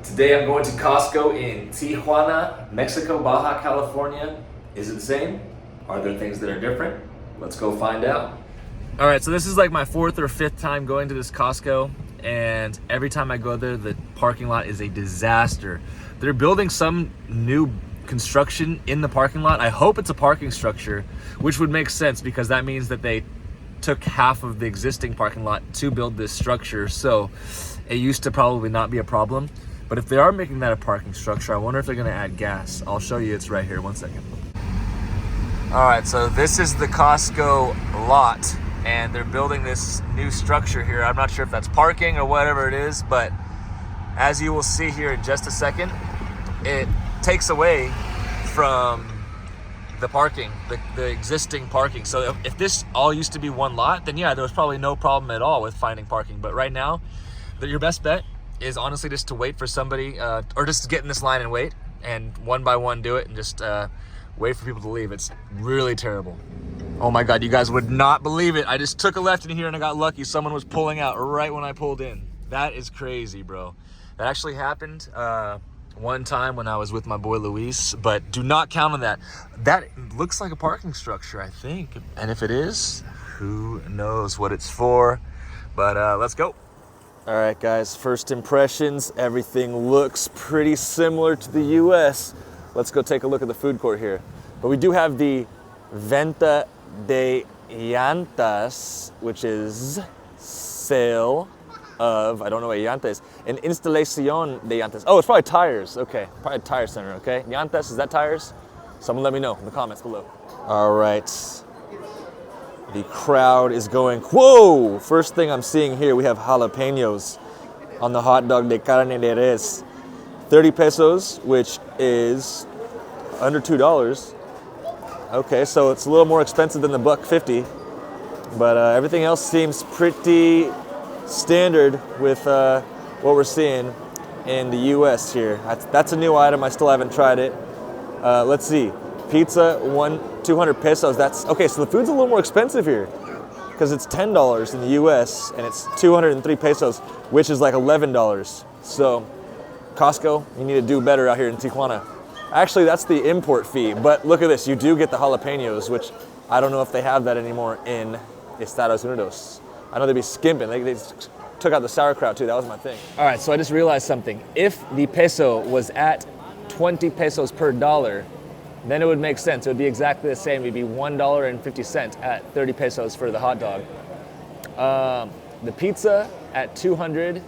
Today I'm going to Costco in Tijuana, Mexico, Baja California. Is it the same? Are there things that are different? Let's go find out. All right, so this is like my fourth or fifth time going to this Costco, and every time I go there, the parking lot is a disaster. They're building some new construction in the parking lot. I hope it's a parking structure, which would make sense because that means that they took half of the existing parking lot to build this structure. So it used to probably not be a problem. But if they are making that a parking structure, I wonder if they're gonna add gas. I'll show you, it's right here, 1 second. All right, so this is the Costco lot, and they're building this new structure here. I'm not sure if that's parking or whatever it is, but as you will see here in just a second, it takes away from the parking, the existing parking. So if this all used to be one lot, then yeah, there was probably no problem at all with finding parking. But right now, your best bet is honestly just to wait for somebody, or just to get in this line and wait, and one by one do it, and just wait for people to leave. It's really terrible. Oh my God, you guys would not believe it. I just took a left in here and I got lucky. Someone was pulling out right when I pulled in. That is crazy, bro. That actually happened one time when I was with my boy Luis, but do not count on that. That looks like a parking structure, I think. And if it is, who knows what it's for, but let's go. All right, guys, first impressions, everything looks pretty similar to the US. Let's go take a look at the food court here. But we do have the Venta de Llantas, which is sale of, I don't know what llanta is, an instalación de llantas. Oh, it's probably tires, okay. Probably a tire center, okay? Llantas, is that tires? Someone let me know in the comments below. All right. The crowd is going, whoa! First thing I'm seeing here, we have jalapenos on the hot dog de carne de res. 30 pesos, which is under $2. Okay, so it's a little more expensive than the $1.50, but everything else seems pretty standard with what we're seeing in the US here. That's a new item, I still haven't tried it. Let's see. Pizza, 200 pesos. That's okay. So the food's a little more expensive here because it's $10 in the U.S. and it's 203 pesos, which is like $11. So Costco, you need to do better out here in Tijuana. Actually, that's the import fee. But look at this. You do get the jalapenos, which I don't know if they have that anymore in Estados Unidos. I know they'd be skimping. They took out the sauerkraut too. That was my thing. All right. So I just realized something. If the peso was at 20 pesos per dollar, then it would make sense. It would be exactly the same. It would be $1.50 at 30 pesos for the hot dog. The pizza at 200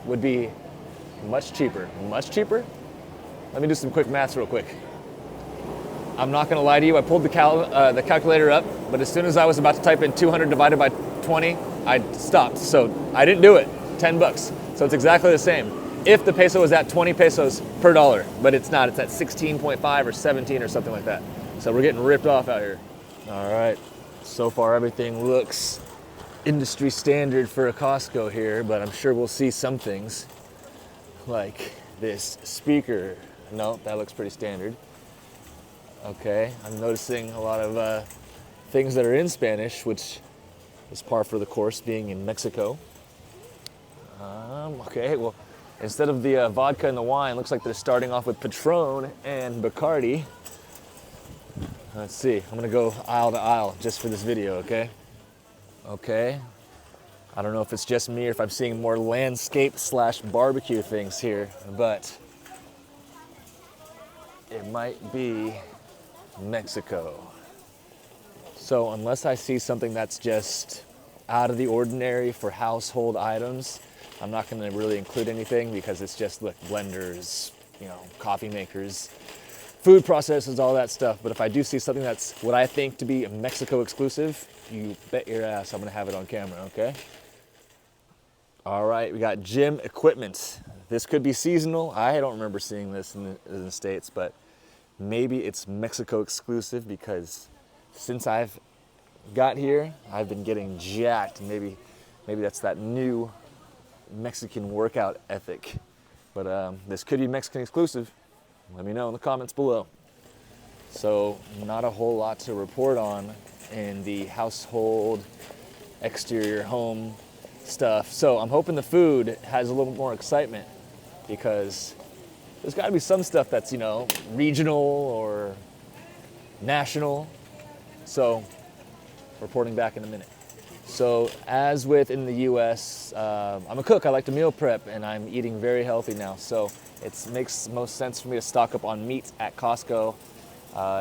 would be much cheaper. Much cheaper? Let me do some quick maths real quick. I'm not gonna lie to you, I pulled the calculator up, but as soon as I was about to type in 200 divided by 20, I stopped. So I didn't do it, 10 bucks. So it's exactly the same. If the peso was at 20 pesos per dollar, but it's not, it's at 16.5 or 17 or something like that. So we're getting ripped off out here. All right, so far everything looks industry standard for a Costco here, but I'm sure we'll see some things like this speaker. No, that looks pretty standard. Okay, I'm noticing a lot of things that are in Spanish, which is par for the course being in Mexico. Okay, well, instead of the vodka and the wine, looks like they're starting off with Patron and Bacardi. Let's see, I'm gonna go aisle to aisle just for this video, okay? Okay, I don't know if it's just me or if I'm seeing more landscape / barbecue things here, but it might be Mexico. So unless I see something that's just out of the ordinary for household items, I'm not going to really include anything because it's just like blenders, coffee makers, food processors, all that stuff. But if I do see something that's what I think to be a Mexico exclusive, you bet your ass I'm going to have it on camera, okay? All right, we got gym equipment. This could be seasonal. I don't remember seeing this in the States, but maybe it's Mexico exclusive because since I've got here, I've been getting jacked. Maybe that's that new Mexican workout ethic, but this could be Mexican exclusive. Let me know in the comments below. So not a whole lot to report on in the household exterior home stuff. So I'm hoping the food has a little more excitement. because there's got to be some stuff that's, you know, regional or national. So, reporting back in a minute. So, as with in the U.S., I'm a cook. I like to meal prep, and I'm eating very healthy now. So, it makes most sense for me to stock up on meat at Costco.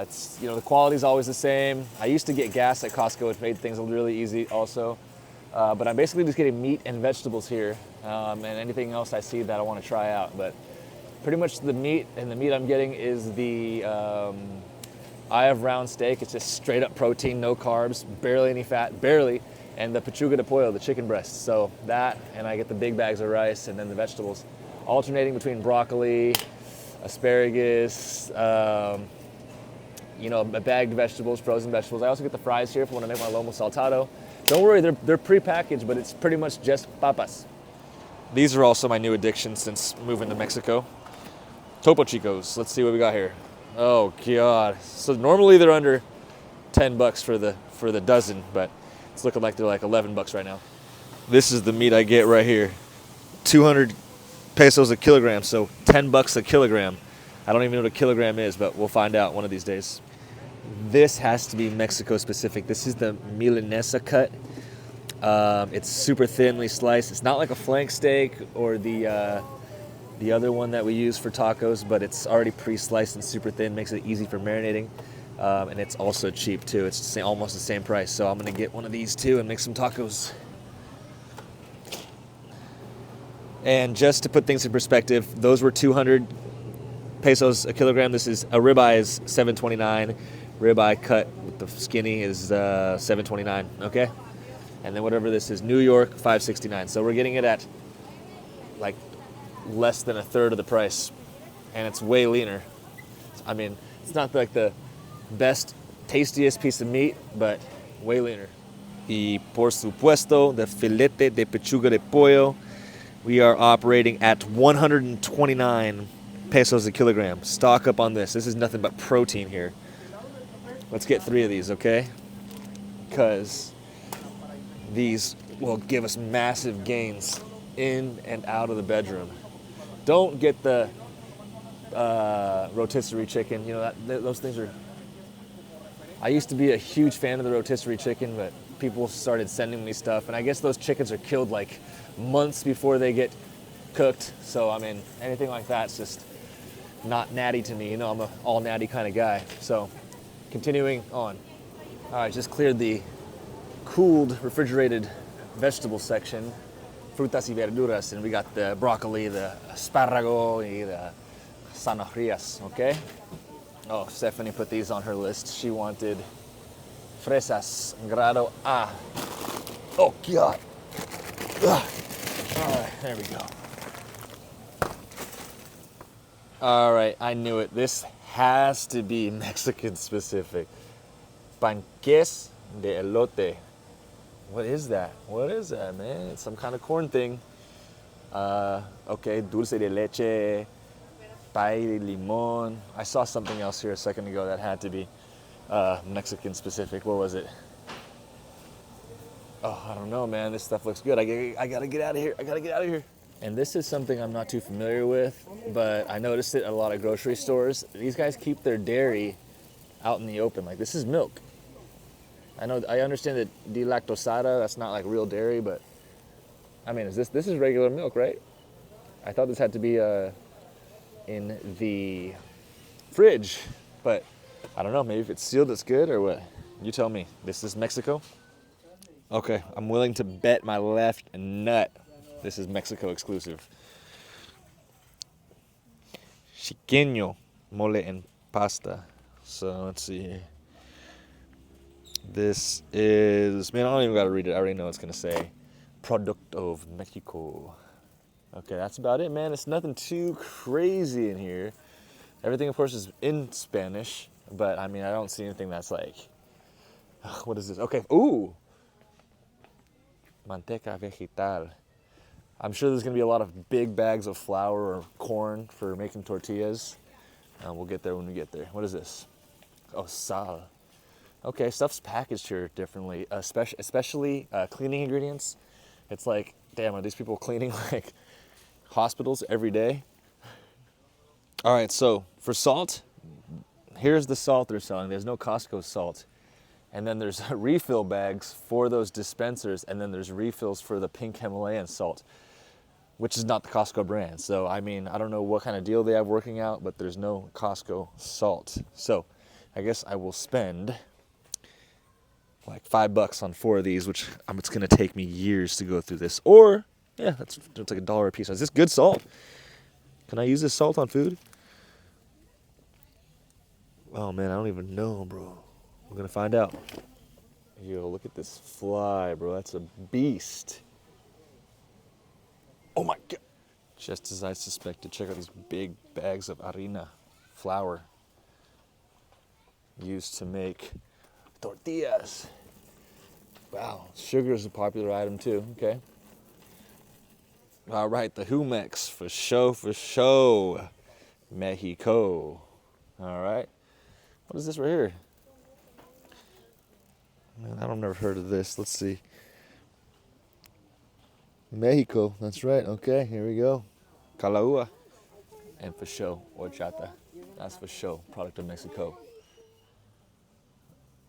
It's, you know, the quality's always the same. I used to get gas at Costco, which made things really easy also. But I'm basically just getting meat and vegetables here, and anything else I see that I want to try out. But pretty much the meat I'm getting is the Eye of Round steak. It's just straight up protein, no carbs, barely any fat, barely. And the pechuga de pollo, the chicken breast. So that, and I get the big bags of rice and then the vegetables, alternating between broccoli, asparagus, you know, bagged vegetables, frozen vegetables. I also get the fries here for when I make my lomo saltado. Don't worry, they're pre-packaged, but it's pretty much just papas. These are also my new addiction since moving to Mexico. Topo Chicos. Let's see what we got here. Oh God. So normally they're under $10 for the dozen, but it's looking like they're like $11 right now. This is the meat I get right here. 200 pesos a kilogram, so $10 a kilogram. I don't even know what a kilogram is, but we'll find out one of these days. This has to be Mexico specific. This is the Milanesa cut. It's super thinly sliced. It's not like a flank steak or the other one that we use for tacos, but it's already pre-sliced and super thin, makes it easy for marinating. And it's also cheap too. It's almost the same price. So I'm gonna get one of these too and make some tacos. And just to put things in perspective, those were 200 pesos a kilogram. This is a ribeye is $7.29. Ribeye cut with the skinny is $7.29. Okay, and then whatever this is, New York $5.69. So we're getting it at like less than a third of the price, and it's way leaner. I mean, it's not like the best, tastiest piece of meat, but way leaner. Y por supuesto, the filete de pechuga de pollo, we are operating at 129 pesos a kilogram. Stock up on this. This is nothing but protein here. Let's get 3 of these, okay? Because these will give us massive gains in and out of the bedroom. Don't get the rotisserie chicken. You know, those things are... I used to be a huge fan of the rotisserie chicken, but people started sending me stuff, and I guess those chickens are killed like months before they get cooked. So, I mean, anything like that's just not natty to me. You know, I'm an all natty kind of guy. So, continuing on. All right, just cleared the cooled, refrigerated vegetable section, frutas y verduras, and we got the broccoli, the asparago, and the zanahorias, okay? Oh, Stephanie put these on her list. She wanted fresas grado A. Oh, God. Ugh. All right, there we go. All right, I knew it. This has to be Mexican specific. Panques de elote. What is that? What is that, man? It's some kind of corn thing. Okay, dulce de leche, pay de limon. I saw something else here a second ago that had to be Mexican specific. What was it? Oh, I don't know, man. This stuff looks good. I gotta get out of here. I gotta get out of here. And this is something I'm not too familiar with, but I noticed it at a lot of grocery stores. These guys keep their dairy out in the open. Like, this is milk. I understand that delactosada, that's not like real dairy, but I mean, this is regular milk, right? I thought this had to be in the fridge, but I don't know, maybe if it's sealed it's good or what? You tell me. This is Mexico? Okay, I'm willing to bet my left nut this is Mexico exclusive. Chiqueño mole en pasta. So let's see here. This is, man, I don't even gotta read it. I already know what it's gonna say. Product of Mexico. Okay, that's about it, man. It's nothing too crazy in here. Everything, of course, is in Spanish, but I mean, I don't see anything that's like, what is this? Okay, ooh. Manteca vegetal. I'm sure there's gonna be a lot of big bags of flour or corn for making tortillas. We'll get there when we get there. What is this? Oh, sal. Okay, stuff's packaged here differently, especially cleaning ingredients. It's like, damn, are these people cleaning like hospitals every day? All right, so for salt, here's the salt they're selling. There's no Costco salt. And then there's refill bags for those dispensers, and then there's refills for the pink Himalayan salt, which is not the Costco brand. So, I mean, I don't know what kind of deal they have working out, but there's no Costco salt. So, I guess I will spend like $5 on 4 of these, which it's gonna take me years to go through this. Or, yeah, it's like $1 a piece. Is this good salt? Can I use this salt on food? Oh man, I don't even know, bro. We're gonna find out. Yo, look at this fly, bro. That's a beast. Oh my God. Just as I suspected, check out these big bags of harina, flour, used to make tortillas. Wow, sugar is a popular item too, okay. All right, the Humex, for show. Mexico. All right. What is this right here? Man, I don't never heard of this. Let's see. Mexico, that's right. Okay, here we go. Calaua. And for show, horchata. That's for show, product of Mexico.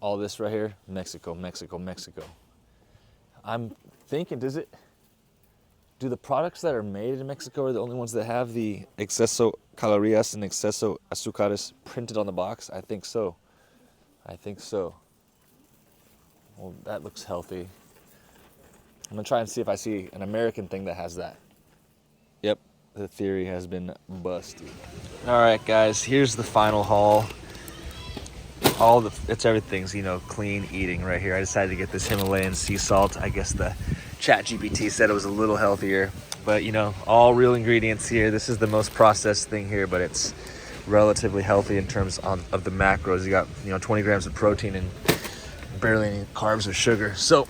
All this right here, Mexico, Mexico, Mexico. I'm thinking, do the products that are made in Mexico are the only ones that have the exceso calorías and exceso azúcares printed on the box? I think so. Well, that looks healthy. I'm gonna try and see if I see an American thing that has that. Yep, the theory has been busted. All right, guys, here's the final haul. It's everything's, clean eating right here. I decided to get this Himalayan sea salt. I guess the ChatGPT said it was a little healthier, but all real ingredients here. This is the most processed thing here, but it's relatively healthy in terms of the macros. You got 20 grams of protein and barely any carbs or sugar. So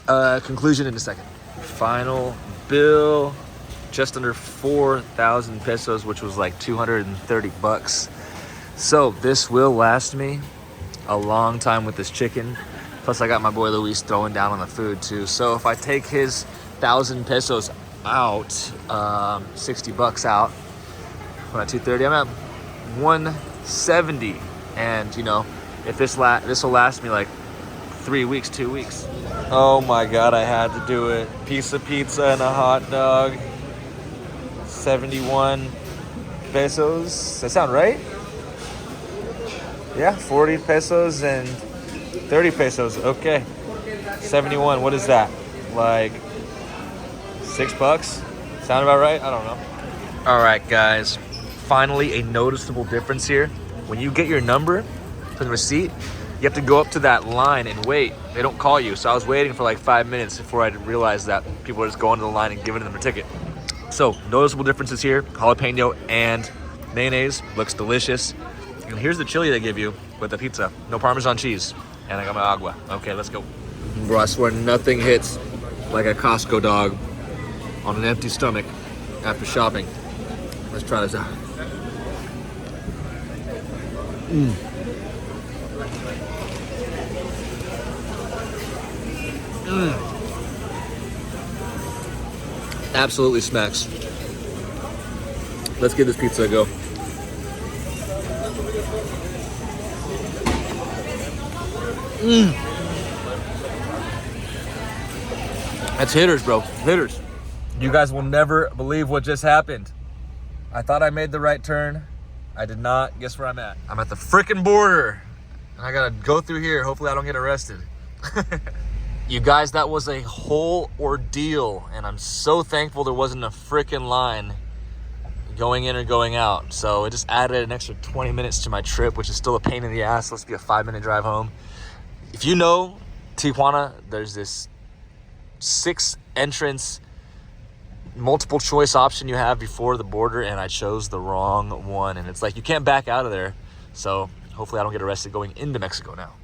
conclusion in a second. Final bill, just under 4,000 pesos, which was like $230. So this will last me a long time with this chicken. Plus I got my boy Luis throwing down on the food too. So if I take his 1,000 pesos out, $60 out, when at 230, I'm at 170. And if this will last me like 3 weeks, 2 weeks. Oh my God, I had to do it. Piece of pizza and a hot dog. 71 pesos. Does that sound right? Yeah, 40 pesos and 30 pesos. Okay. 71, what is that? Like $6? Sound about right? I don't know. All right, guys. Finally, a noticeable difference here. When you get your number for the receipt, you have to go up to that line and wait. They don't call you. So I was waiting for like 5 minutes before I realized that people are just going to the line and giving them a ticket. So noticeable differences here. Jalapeno and mayonnaise. Looks delicious. And here's the chili they give you with the pizza. No Parmesan cheese. And I got my agua. Okay, let's go. Bro, I swear nothing hits like a Costco dog on an empty stomach after shopping. Let's try this out. Absolutely smacks. Let's give this pizza a go. That's hitters, bro. Hitters. You guys will never believe what just happened. I thought I made the right turn. I did not. Guess where I'm at? I'm at the frickin' border. And I gotta go through here. Hopefully I don't get arrested. You guys, that was a whole ordeal. And I'm so thankful there wasn't a frickin' line going in or going out. So it just added an extra 20 minutes to my trip, which is still a pain in the ass. Let's be a 5-minute drive home. If you know Tijuana, there's this 6 entrance multiple choice option you have before the border, and I chose the wrong one. And it's like, you can't back out of there. So hopefully I don't get arrested going into Mexico now.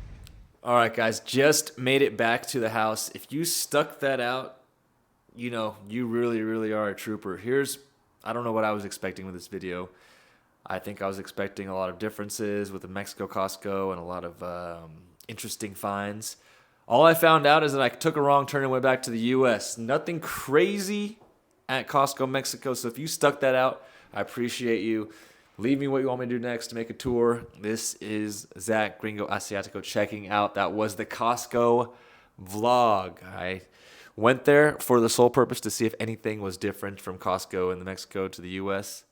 All right, guys, just made it back to the house. If you stuck that out, you really, really are a trooper. I don't know what I was expecting with this video. I think I was expecting a lot of differences with the Mexico Costco and a lot of interesting finds. All I found out is that I took a wrong turn and went back to the U.S. Nothing crazy at Costco Mexico. So if you stuck that out, I appreciate you. Leave me what you want me to do next to make a tour. This is Zach Gringo Asiatico checking out. That was the Costco vlog. I went there for the sole purpose to see if anything was different from Costco in Mexico to the U.S.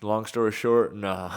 Long story short, nah.